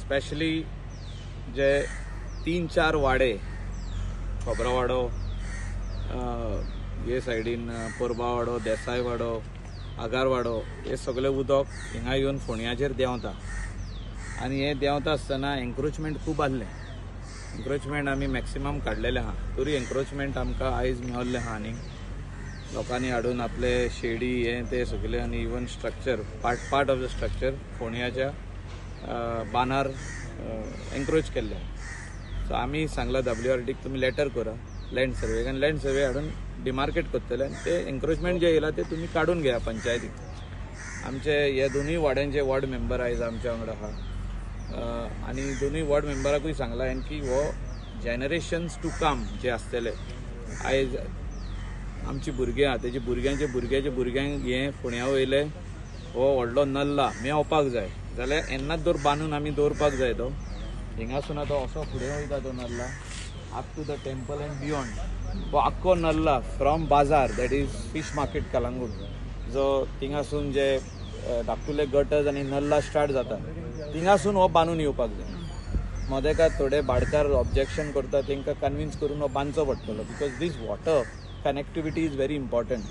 Specially जे 3-4 वाडे खोबरा वाडो, हे सायडीन पोरबा वाडो, देसाय वाडो, आगार वाडो, हे सगळे उदक हिंगा येवन फोंड्याचेर देंवता. आनी हे देंवता आसतना एन्क्रोचमेंट खूब आहलें. एन्क्रोचमेंट आमी मॅक्सिमम काडलेलें आहा. तरी एन्क्रोचमेंट आमकां आयज मेळल्लें आहा. आनी लोकांनी हाडून आपले शेडी हे ते सगळे आनी even structure part of the structure फोंड्याच्या बानार एन्क्रोच केल्ले. सो आमी सांगला WRDक तुमी लेटर करा लँड सर्वे, आनी लँड सर्वे हाडून डिमार्केट करतले आनी ते एन्क्रोचमेंट जे येयला ते तुमी काडून घेया पंचायतीक. आमचे हे दोनूय वाड्यांचे वॉर्ड मेंबर आयज आमच्या वांगडा आहा. आनी दोनूय वॉर्ड मेंबराकूय सांगला हांवें की हो जनरेशन्स टू कम जे आसतले आयज आमची भुरगीं आहा तेजे भुरग्यांक हे फोंड्या वयले हो व्हडलो नल्ला मेवपाक जाय जाल्यार येन्नाच दर बांदून आमी दवरपाक जाय. तो हिंगासून तो असो फुडें वयता तो नल्ला up to the temple and beyond. हो आख्खो नल्ला फ्रॉम बाजार that is fish market Calangute जो थिंगासून जे धाकटुले गटर्स आनी नल्ला स्टार्ट जाता थिंगासून हो बांदून येवपाक जाय. मदेकात थोडे भाडकार ऑब्जेक्शन करता तांकां कन्विन्स करून हो बांदचो पडटलो because this water connectivity is very important.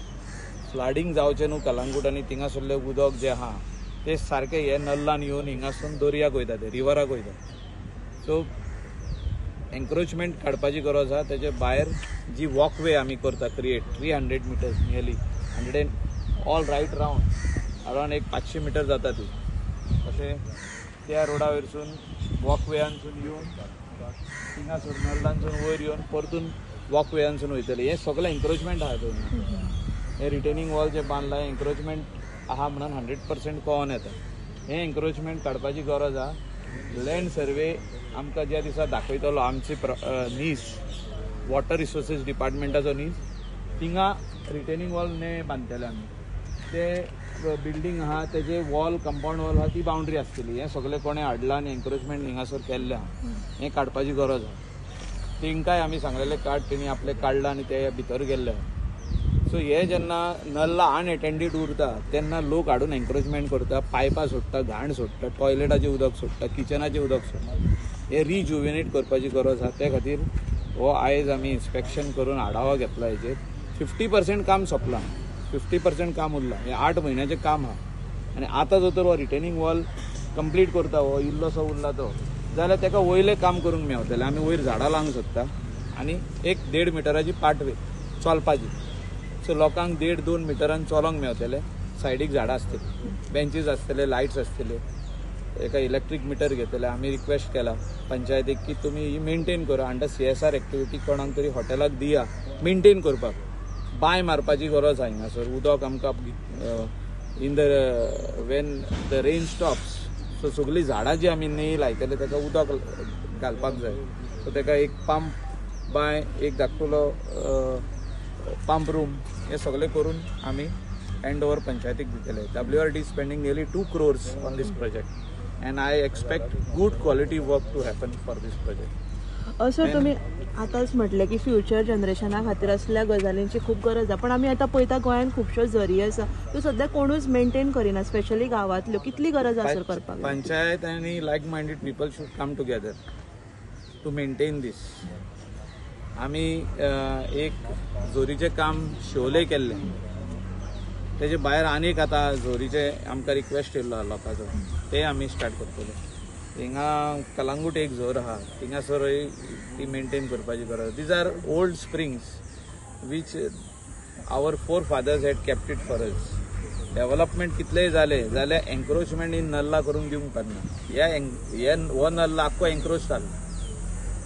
Flooding जावचें न्हू कलंगूट आनी थिंगासरलें उदक जें आहा ते सारकें हे नल्लान येवन हिंगासून दर्याक वयता ते रिवराक वयता. सो एन्क्रोचमेंट काडपाची गरज आहा. तेजे भायर जी वॉकवे आमी करता create 300 metres nearly 100 all right around एक 500 मिटर जाता ती. अशें त्या रोडा वयरसून वॉकवेयांसून येवन थिंगासून नल्लांसून वयर येवन परतून वॉकवेयांसून वयतली. हे सगळें एन्क्रोचमेंट आहा थंय. हे रिटेनिंग वॉल जे बांदला एन्क्रोचमेंट आहा म्हणून 100% कोवन येता. हे एन्क्रोचमेंट काडपाची गरज आहा. लँड सर्वे आमकां ज्या दिसा दाखयतलो आमची नीस वॉटर रिसोर्सीस डिपार्टमेंटाचो नीस थिंगा रिटेनिंग वॉल ने बांदतले आमी. ते बिल्डींग आहा तेजे वॉल कंपाउंड वॉल आहा ती बाउंड्री आसतली. हें सगळें कोणें हाडलां आनी एन्क्रोचमेंट हिंगासर केल्लें आहा. हें काडपाची गरज आहा. तेंकांय आमी सांगलेलें काड तेणी आपले काडला आनी ते भितर गेल्ले. सो हे जेन्ना नल्ला अनएटेंडेड उरता तेन्ना लोक हाडून एन्क्रोचमेंट करता, पायपां सोडटा, घाण सोडटा, टॉयलेटाचें उदक सोडटा, किचनाचें उदक सोडटा. हे रिजुवेनेट करपाची गरज आहा. ते खातीर हो आयज आमी इन्स्पेक्शन करून आढावा घेतला. हेजेर 50% काम सोंपलां, 50% काम उरलां. हे 8 म्हयन्याचें काम आहा. आनी आतां जो तर हो रिटेनिंग वॉल कंप्लीट करता हो इल्लोसो उरला तो जाल्यार तेका वयलें काम करूंक मेळटलें. आमी वयर झाडां लावंक सोदता आनी 1-1.5 मिटराची पाटवे चलपाची. सो लोकांक 1.5-2 मिटरान चलोंक मेळटलें. सायडीक झाडां आसतलीं, बेंचीस आसतले, लायट्स आसतले, एका इलेक्ट्रीक मिटर घेतले. आमी रिक्वेस्ट केला पंचायतीक की तुमी ही मेंटेन करा. अंडर CSR एक्टिविटी कोणाक तरी हॉटेलाक दिया मेंटेन करपाक. बांय मारपाची गरज आहा हिंगासर. उदक आमकां in the Wien the rain stops so सगळीं झाडां जी आमी न्हंय लायतले ताका उदक घालपाक जाय. सो ताका एक पंप बांय, एक धाकटुलो पंप रूम हे सगळें करून आमी हँड ओवर पंचायतीक दितले. WRD is spending nearly 2 crores on this project and I expect good quality work to happen for this project. Sir तुम्ही आतांच म्हटलें की फ्युचर जनरेशना खातीर असल्या गजालींची खूब गरज आसा. पण आमी आतां पळयता गोंयांत खुबश्यो झरी आसा त्यो सद्या कोणूच मेंटेन करिना, स्पेशली गांवांतल्यो. कितली गरज आसा सर करपाक? पंचायत आनी like minded people should come together to maintain this. आमी एक झोरीचें काम शिवोले केल्लें. तेजे भायर आनीक आतां झोरीचे आमकां रिक्वेस्ट येयल्लो आहा लोकांचो, ते आमी स्टार्ट करतले. हिंगा कलंगूट एक झोर आहा थिंगासरूय ती मेंटेन करपाची गरज. These are old springs which our forefathers had kept it for us. Development कितलेंय जालें जाल्यार एन्क्रोचमेंट इन नल्ला करून दिवंक पारना. हो नल्ला आख्खो एन्क्रोच जालो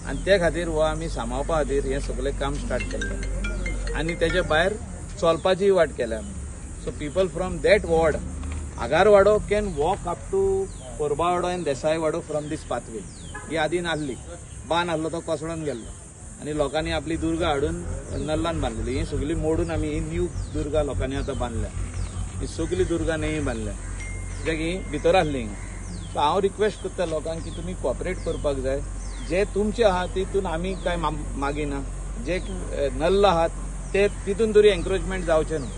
आनी ते खातीर हो आमी सांबाळपा खातीर हें सगळें काम स्टार्ट केल्लें. आनी तेजे भायर चलपाची वाट केल्या आमी. So people from that ward Agarwado can walk up to Korbawado and Desaiwado from this pathway. ही आदी नासली, बांद आसलो तो कोसळून गेल्लो आनी लोकांनी आपली दुर्गा हाडून नल्लान बांदलेली. ही सगळी मोडून आमी ही न्यू दुर्गा लोकांनी आतां बांदल्या. ही सगळी दुर्गा न्हंय बांदल्या कित्याक ही भितर आहली हिंगा. सो हांव रिक्वेस्ट करता लोकांक की तुमी कॉपरेट करपाक जाय. जे तुमचे आहा तितून आमी कांय मागिना. जे नल्ल आहात ते तितून तरी एन्क्रोचमेंट जावचें न्हू.